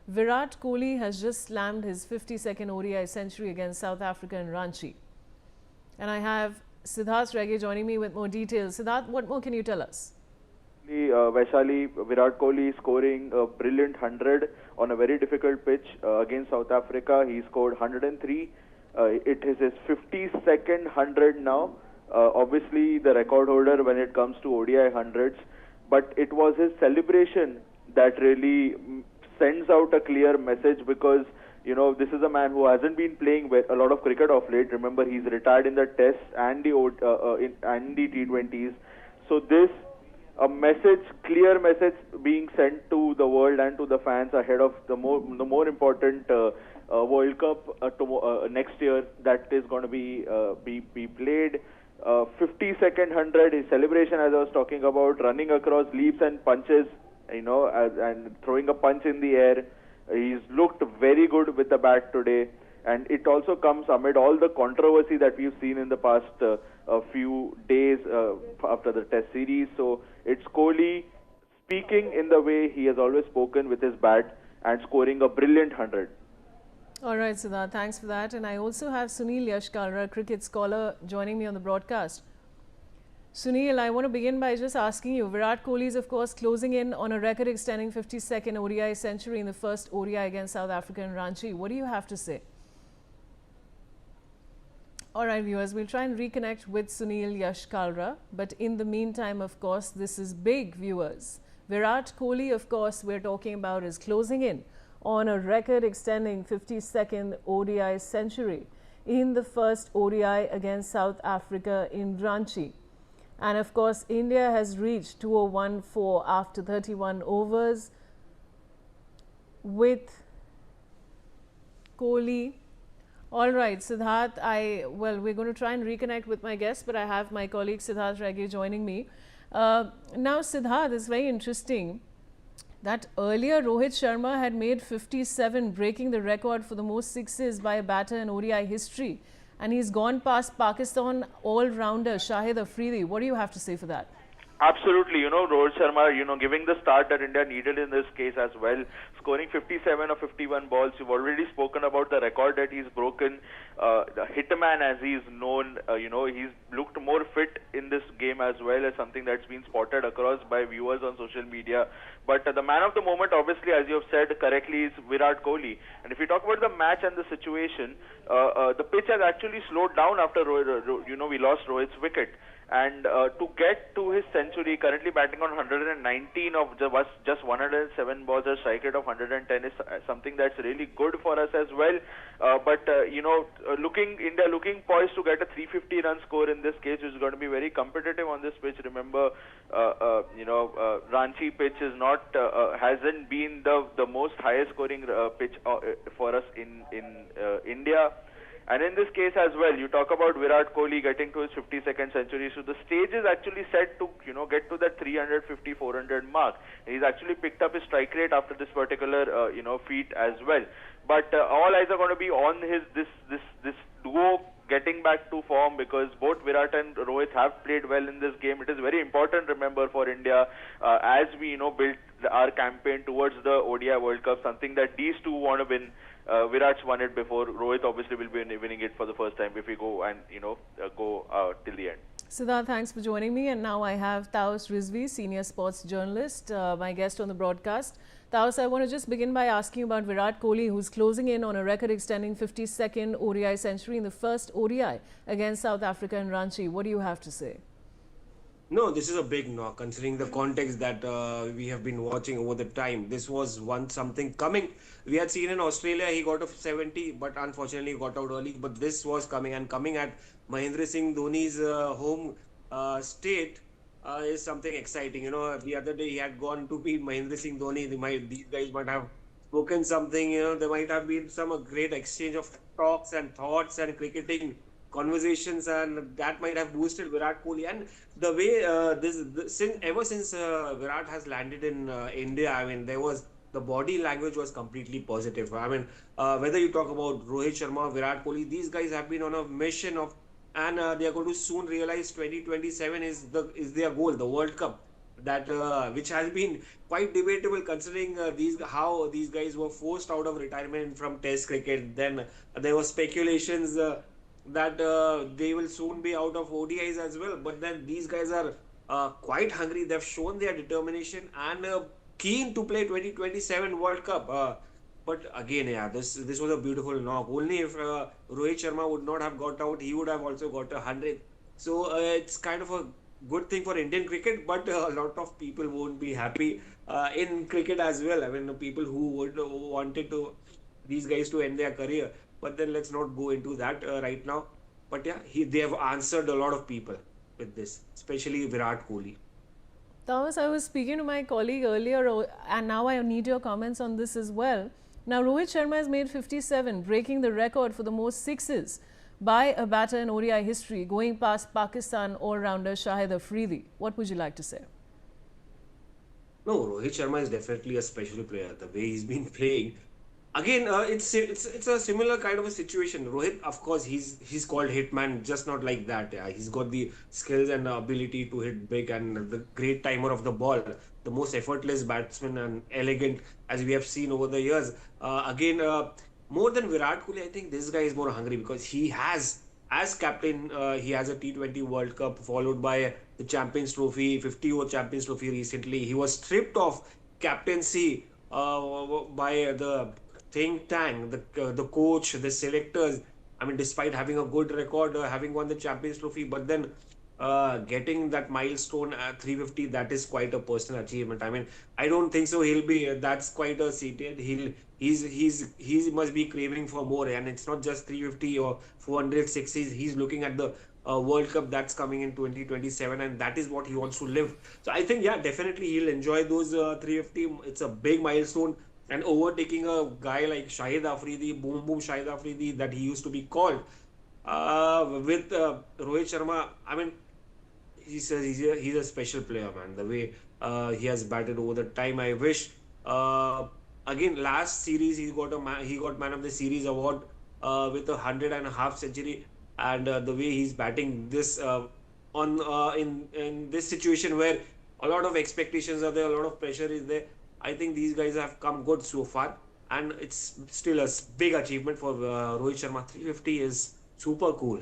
Virat Kohli has just slammed his 52nd ODI century against South Africa in Ranchi. And I have Siddharth Rege joining me with more details. Siddharth, what more can you tell us? Vaishali, Virat Kohli scoring a brilliant 100 on a very difficult pitch against South Africa. He scored 103. It is his 52nd 100 now. Obviously, the record holder when it comes to ODI hundreds. But it was his celebration that really sends out a clear message, because this is a man who hasn't been playing a lot of cricket of late. Remember, he's retired in the Tests and the T20s. So this a message, clear message being sent to the world and to the fans ahead of the more important World Cup next year that is going to be played. 52nd 100 is celebration, as I was talking about, running across leaps and punches, and throwing a punch in the air. He's looked very good with the bat today, and it also comes amid all the controversy that we've seen in the past few days after the Test series. So it's Kohli speaking in the way he has always spoken with his bat and scoring a brilliant 100. All right, Siddharth, thanks for that. And I also have Sunil Yashkalra, cricket scholar, joining me on the broadcast. Sunil, I want to begin by just asking you, Virat Kohli is of course closing in on a record-extending 52nd ODI century in the first ODI against South Africa in Ranchi. What do you have to say? All right, viewers, we'll try and reconnect with Sunil Yashkalra. But in the meantime, of course, this is big, viewers. Virat Kohli, of course, we're talking about, is closing in on a record-extending 52nd ODI century in the first ODI against South Africa in Ranchi. And of course, India has reached 2014 after 31 overs with Kohli. All right, Siddharth, we're going to try and reconnect with my guest, but I have my colleague Siddharth Rege joining me. Now, Siddharth, it's very interesting that earlier Rohit Sharma had made 57, breaking the record for the most sixes by a batter in ODI history. And he's gone past Pakistan all-rounder Shahid Afridi. What do you have to say for that? Absolutely. Rohit Sharma, giving the start that India needed in this case as well. Scoring 57 or 51 balls. You've already spoken about the record that he's broken. The hitman, as he's known, he's looked more fit in this game as well, as something that's been spotted across by viewers on social media. But the man of the moment, obviously, as you have said correctly, is Virat Kohli. And if you talk about the match and the situation, the pitch has actually slowed down after we lost Rohit's wicket. And to get to his century, currently batting on 119 of just 107 balls, a strike rate of 110 is something that's really good for us as well. But India looking poised to get a 350 run score in this case, which is going to be very competitive on this pitch. Remember, Ranchi pitch is not hasn't been the most highest scoring pitch for us in India. And in this case as well, you talk about Virat Kohli getting to his 52nd century. So the stage is actually set to, get to that 350, 400 mark. He's actually picked up his strike rate after this particular, feat as well. But all eyes are going to be on this duo getting back to form, because both Virat and Rohit have played well in this game. It is very important, remember, for India as we, build our campaign towards the ODI World Cup, something that these two want to win. Virat's won it before. Rohit obviously will be winning it for the first time if we go and go till the end. Siddharth, thanks for joining me. And now I have Taos Rizvi, senior sports journalist, my guest on the broadcast. Taos, I want to just begin by asking you about Virat Kohli, who's closing in on a record-extending 52nd ODI century in the first ODI against South Africa in Ranchi. What do you have to say? No, this is a big knock considering the context that we have been watching over the time. This was something coming. We had seen in Australia, he got of 70, but unfortunately he got out early. But this was coming, and coming at Mahendra Singh Dhoni's home state is something exciting. The other day he had gone to beat Mahendra Singh Dhoni. These guys might have spoken something. There might have been some great exchange of talks and thoughts and cricketing conversations, and that might have boosted Virat Kohli. And the way ever since Virat has landed in India, I mean, the body language was completely positive. I mean, whether you talk about Rohit Sharma, Virat Kohli, these guys have been on a mission of, and they are going to soon realize 2027 is their goal, the World Cup. that which has been quite debatable considering how these guys were forced out of retirement from Test cricket. Then there were speculations that they will soon be out of ODIs as well. But then these guys are quite hungry. They've shown their determination and keen to play 2027 World Cup. But again, yeah, this was a beautiful knock. Only if Rohit Sharma would not have got out, he would have also got 100. So it's kind of a good thing for Indian cricket, but a lot of people won't be happy in cricket as well. I mean, the people who would wanted to these guys to end their career. But then let's not go into that right now. But yeah, they have answered a lot of people with this, especially Virat Kohli. Thomas, I was speaking to my colleague earlier, and now I need your comments on this as well. Now, Rohit Sharma has made 57, breaking the record for the most sixes by a batter in ODI history, going past Pakistan all-rounder Shahid Afridi. What would you like to say? No, Rohit Sharma is definitely a special player. The way he's been playing, again, it's a similar kind of a situation. Rohit, of course, he's called hitman, just not like that. Yeah. He's got the skills and the ability to hit big and the great timer of the ball, the most effortless batsman and elegant as we have seen over the years. Again, more than Virat Kohli, I think this guy is more hungry because he has, as captain, he has a T20 World Cup followed by the Champions Trophy, 50 over Champions Trophy recently. He was stripped of captaincy by the think tank, the coach, the selectors. I mean, despite having a good record, having won the Champions Trophy, but then getting that milestone at 350, that is quite a personal achievement. I mean, I don't think so. He'll be that's quite a seated. He must be craving for more, and it's not just 350 or 406. He's looking at the World Cup that's coming in 2027, and that is what he wants to live. So I think, yeah, definitely he'll enjoy those 350. It's a big milestone, and overtaking a guy like Shahid Afridi, Boom Boom Shahid Afridi, that he used to be called, with Rohit Sharma. I mean, he's a special player, man. The way he has batted over the time, I wish. Again, last series he got man of the series award with 100.5 century, and the way he's batting this on in this situation where a lot of expectations are there, a lot of pressure is there. I think these guys have come good so far, and it's still a big achievement for Rohit Sharma. 350 is super cool.